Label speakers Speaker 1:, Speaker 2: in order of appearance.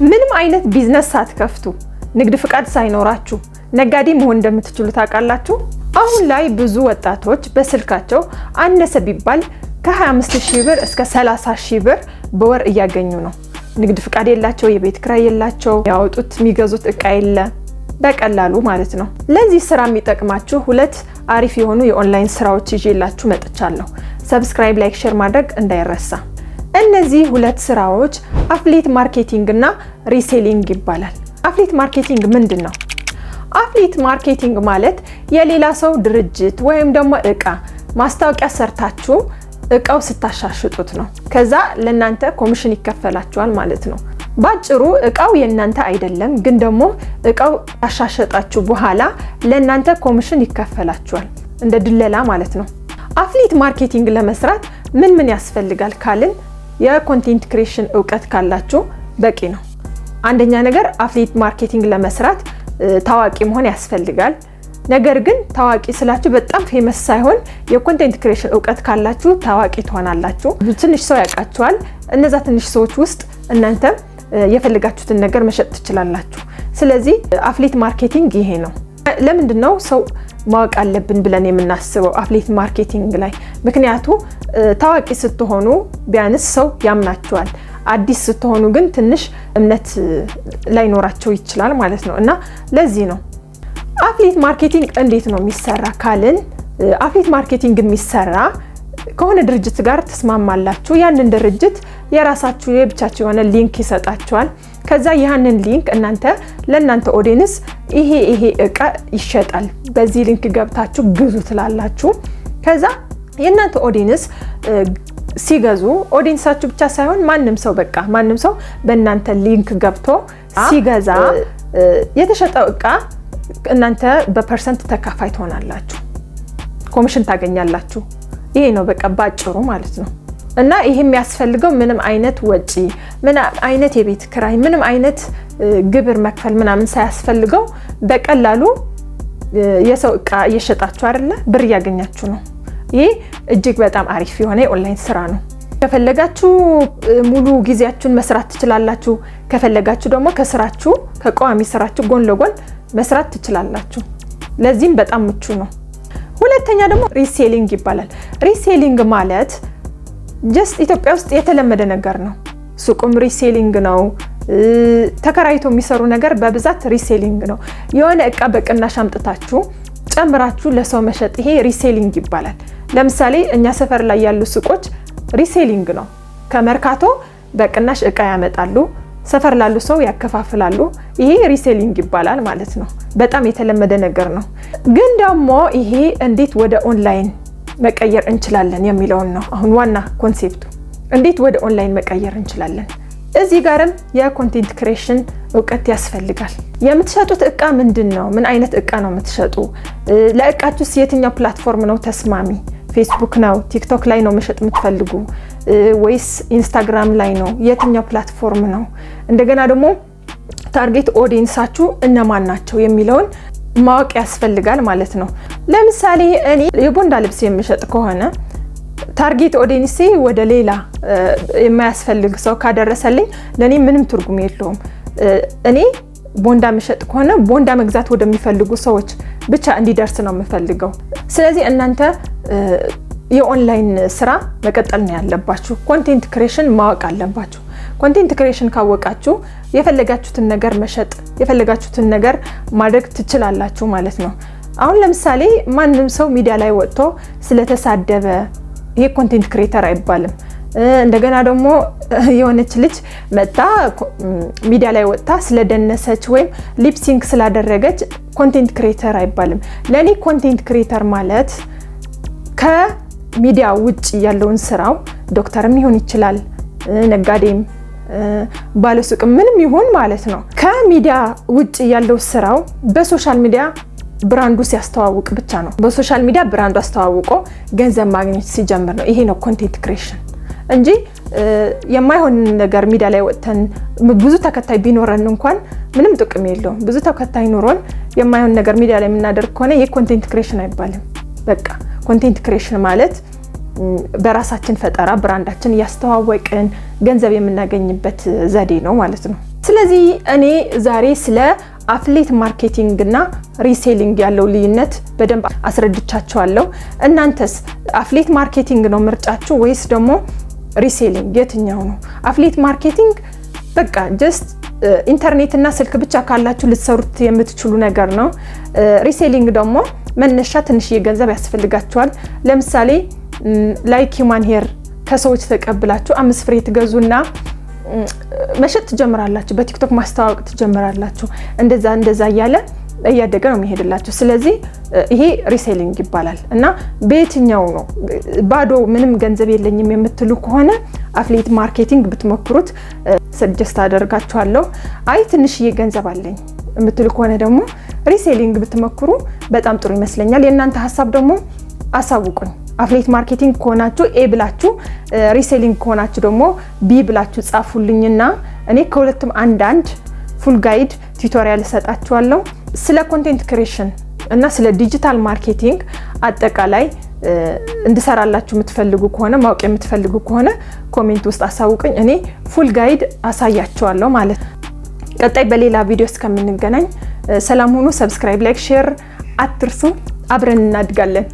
Speaker 1: ምንም አይነት ቢዝነስ ሳትከፍቱ ንግድ ፍቃድ ሳይኖራችሁ ነጋዴ መሆን እንደምትችሉ ታውቃላችሁ? አሁን ላይ ብዙ ወጣቶች በስልካቸው አነሰ ቢባል ከ25000 ብር እስከ 30000 ብር በወር እያገኙ ነው። ንግድ ፍቃድ የላቸው፣ የቤት ክራይ የላቸው፣ ያወጡት የሚገዙት እቃ የለ፣ በቀላሉ ማለት ነው። ለዚህ ስራ የሚጠቅማችሁ ሁለት አሪፍ የሆኑ የኦንላይን ስራዎች ይዤላችሁ መጥቻለሁ። ሰብስክራይብ፣ ላይክ፣ ሼር ማድረግ እንዳይረሳ። እነዚህ ሁለት ስራዎች አፍሊት ማርኬቲንግ እና ሪሴሊንግ ይባላል። አፍሊት ማርኬቲንግ ምንድን ነው? አፍሊት ማርኬቲንግ ማለት የሌላ ሰው ድርጅት ወይም ደግሞ እቃ ማስታወቂያ ሰርታችሁ እቃው ስታሻሽጡት ነው። ከዛ ለእናንተ ኮሚሽን ይከፈላችኋል ማለት ነው። ባጭሩ እቃው የእናንተ አይደለም፣ ግን ደግሞ እቃው አሻሸጣችሁ በኋላ ለእናንተ ኮሚሽን ይከፈላችኋል፣ እንደ ድለላ ማለት ነው። አፍሊት ማርኬቲንግ ለመስራት ምን ያስፈልጋል ካልን የኮንቴንት ክሬሽን እውቀት ካላችሁ በቂ ነው። አንደኛ ነገር አፍሊት ማርኬቲንግ ለመስራት ታዋቂ መሆን ያስፈልጋል። ነገር ግን ታዋቂ ስላችሁ በጣም ፌመስ ሳይሆን የኮንቴንት ክሬሽን እውቀት ካላችሁ ታዋቂ ትሆናላችሁ። ትንሽ ሰው ያውቃችኋል። እነዛ ትንሽ ሰዎች ውስጥ እናንተ የፈለጋችሁትን ነገር መሸጥ ትችላላችሁ። ስለዚህ አፍሊት ማርኬቲንግ ይሄ ነው። ለምንድነው ሰው ማወቅ አለብን ብለን የምናስበው አፍሊት ማርኬቲንግ ላይ? ምክንያቱ ታዋቂ ስትሆኑ ቢያንስ ሰው ያምናችኋል። አዲስ ስትሆኑ ግን ትንሽ እምነት ላይኖራቸው ይችላል ማለት ነው። እና ለዚህ ነው አፍሊት ማርኬቲንግ እንዴት ነው የሚሰራ ካልን፣ አፍሊት ማርኬቲንግ የሚሰራ ከሆነ ድርጅት ጋር ተስማማላችሁ። ያንን ድርጅት የራሳችሁ የብቻችሁ የሆነ ሊንክ ይሰጣችኋል። ከዛ ያንን ሊንክ እናንተ ለእናንተ ኦዲየንስ ይሄ እቃ ይሸጣል፣ በዚህ ሊንክ ገብታችሁ ግዙ ትላላችሁ። ከዛ የእናንተ ኦዲየንስ ሲገዙ ኦዲየንሳችሁ ብቻ ሳይሆን ማንም ሰው በእናንተ ሊንክ ገብቶ ሲገዛ የተሸጠው እቃ እናንተ በፐርሰንት ተካፋይ ትሆናላችሁ፣ ኮሚሽን ታገኛላችሁ። ይሄ ነው በቃ ባጭሩ ማለት ነው። እና ይሄ የሚያስፈልገው ምንም አይነት ወጪ፣ ምንም አይነት የቤት ክራይ፣ ምንም አይነት ግብር መክፈል ምናምን ሳያስፈልገው በቀላሉ የሰው እቃ እየሸጣችሁ አይደለ ብር እያገኛችሁ ነው። ይሄ እጅግ በጣም አሪፍ የሆነ የኦንላይን ስራ ነው። ከፈለጋችሁ ሙሉ ጊዜያችሁን መስራት ትችላላችሁ። ከፈለጋችሁ ደግሞ ከስራችሁ ከቋሚ ስራችሁ ጎን ለጎን መስራት ትችላላችሁ። ለዚህም በጣም ምቹ ነው። ሁለተኛ ደግሞ ሪሴሊንግ ይባላል። ሪሴሊንግ ማለት ጀስት ኢትዮጵያ ውስጥ የተለመደ ነገር ነው። ሱቁም ሪሴሊንግ ነው። ተከራይቶ የሚሰሩ ነገር በብዛት ሪሴሊንግ ነው። የሆነ እቃ በቅናሽ አምጥታችሁ ጨምራችሁ ለሰው መሸጥ፣ ይሄ ሪሴሊንግ ይባላል። ለምሳሌ እኛ ሰፈር ላይ ያሉ ሱቆች ሪሴሊንግ ነው። ከመርካቶ በቅናሽ እቃ ያመጣሉ፣ ሰፈር ላሉ ሰው ያከፋፍላሉ። ይሄ ሪሴሊንግ ይባላል ማለት ነው። በጣም የተለመደ ነገር ነው። ግን ደግሞ ይሄ እንዴት ወደ ኦንላይን መቀየር እንችላለን የሚለውን ነው አሁን ዋና ኮንሴፕቱ። እንዴት ወደ ኦንላይን መቀየር እንችላለን? እዚህ ጋርም የኮንቴንት ክሬሽን እውቀት ያስፈልጋል። የምትሸጡት እቃ ምንድነው? ምን አይነት እቃ ነው የምትሸጡ? ለእቃችሁስ የትኛው ፕላትፎርም ነው ተስማሚ? ፌስቡክ ነው? ቲክቶክ ላይ ነው መሸጥ የምትፈልጉ ወይስ ኢንስታግራም ላይ ነው? የትኛው ፕላትፎርም ነው? እንደገና ደግሞ ታርጌት ኦዲየንሳችሁ እነማን ናቸው የሚለውን ማወቅ ያስፈልጋል ማለት ነው። ለምሳሌ እኔ የቦንዳ ልብስ የምሸጥ ከሆነ ታርጌት ኦዲየንሴ ወደ ሌላ የማያስፈልግ ሰው ካደረሰልኝ ለኔ ምንም ትርጉም የለውም። እኔ ቦንዳ መሸጥ ከሆነ ቦንዳ መግዛት ወደሚፈልጉ ሰዎች ብቻ እንዲደርስ ነው የምፈልገው። ስለዚህ እናንተ የኦንላይን ስራ መቀጠል ነው ያለባችሁ። ኮንቴንት ክሬሽን ማወቅ አለባችሁ። ኮንቴንት ክሬሽን ካወቃችሁ የፈለጋችሁትን ነገር መሸጥ፣ የፈለጋችሁትን ነገር ማድረግ ትችላላችሁ ማለት ነው። አሁን ለምሳሌ ማንም ሰው ሚዲያ ላይ ወጥቶ ስለተሳደበ ይሄ ኮንቴንት ክሬተር አይባልም። እንደገና ደግሞ የሆነች ልጅ መጣ ሚዲያ ላይ ወጥታ ስለደነሰች ወይም ሊፕሲንክ ስላደረገች ኮንቴንት ክሬተር አይባልም። ለኔ ኮንቴንት ክሬተር ማለት ከሚዲያ ውጭ ያለውን ስራው ዶክተርም ይሁን ይችላል፣ ነጋዴም፣ ባለሱቅም ምንም ይሁን ማለት ነው። ከሚዲያ ውጭ ያለው ስራው በሶሻል ሚዲያ ብራንዱ ሲያስተዋውቅ ብቻ ነው። በሶሻል ሚዲያ ብራንዱ አስተዋውቆ ገንዘብ ማግኘት ሲጀምር ነው። ይሄ ነው ኮንቴንት ክሬሽን እንጂ የማይሆን ነገር ሚዲያ ላይ ወጥተን ብዙ ተከታይ ቢኖረን እንኳን ምንም ጥቅም የለውም። ብዙ ተከታይ ኖሮን የማይሆን ነገር ሚዲያ ላይ የምናደርግ ከሆነ ይሄ ኮንቴንት ክሬሽን አይባልም። በቃ ኮንቴንት ክሬሽን ማለት በራሳችን ፈጠራ ብራንዳችን ያስተዋወቅን ገንዘብ የምናገኝበት ዘዴ ነው ማለት ነው። ስለዚህ እኔ ዛሬ ስለ አፍሌት ማርኬቲንግ እና ሪሴሊንግ ያለው ልዩነት በደንብ አስረድቻችኋለሁ። እናንተስ አፍሌት ማርኬቲንግ ነው ምርጫችሁ ወይስ ደግሞ ሪሴሊንግ? የትኛው ነው? አፍሌት ማርኬቲንግ በቃ ጀስት ኢንተርኔት እና ስልክ ብቻ ካላችሁ ልትሰሩት የምትችሉ ነገር ነው። ሪሴሊንግ ደግሞ መነሻ ትንሽዬ ገንዘብ ያስፈልጋችኋል። ለምሳሌ ላይክ ሂውማን ሄር ከሰዎች ተቀብላችሁ 5 ፍሬ ትገዙና መሸጥ ትጀምራላችሁ። በቲክቶክ ማስተዋወቅ ትጀምራላችሁ። እንደዛ እያለ እያደገ ነው የሚሄድላችሁ። ስለዚህ ይሄ ሪሴሊንግ ይባላል። እና በየትኛው ነው ባዶ ምንም ገንዘብ የለኝም የምትሉ ከሆነ አፍሌት ማርኬቲንግ ብትሞክሩት ሰጀስት አደርጋችኋለሁ። አይ ትንሽዬ ገንዘብ አለኝ የምትሉ ከሆነ ደግሞ ሪሴሊንግ ብትሞክሩ በጣም ጥሩ ይመስለኛል። የእናንተ ሀሳብ ደግሞ አሳውቁኝ። አፍሌት ማርኬቲንግ ከሆናችሁ ኤ ብላችሁ፣ ሪሴሊንግ ከሆናችሁ ደግሞ ቢ ብላችሁ ጻፉልኝና እኔ ከሁለቱም አንዳንድ ፉል ጋይድ ቱቶሪያል እሰጣችኋለሁ። ስለ ኮንቴንት ክሬሽን እና ስለ ዲጂታል ማርኬቲንግ አጠቃላይ እንድሰራላችሁ የምትፈልጉ ከሆነ ማወቅ የምትፈልጉ ከሆነ ኮሜንት ውስጥ አሳውቁኝ። እኔ ፉል ጋይድ አሳያችኋለሁ ማለት ነው። ቀጣይ በሌላ ቪዲዮ እስከምንገናኝ ሰላም ሁኑ። ሰብስክራይብ፣ ላይክ፣ ሼር አትርሱ። አብረን እናድጋለን።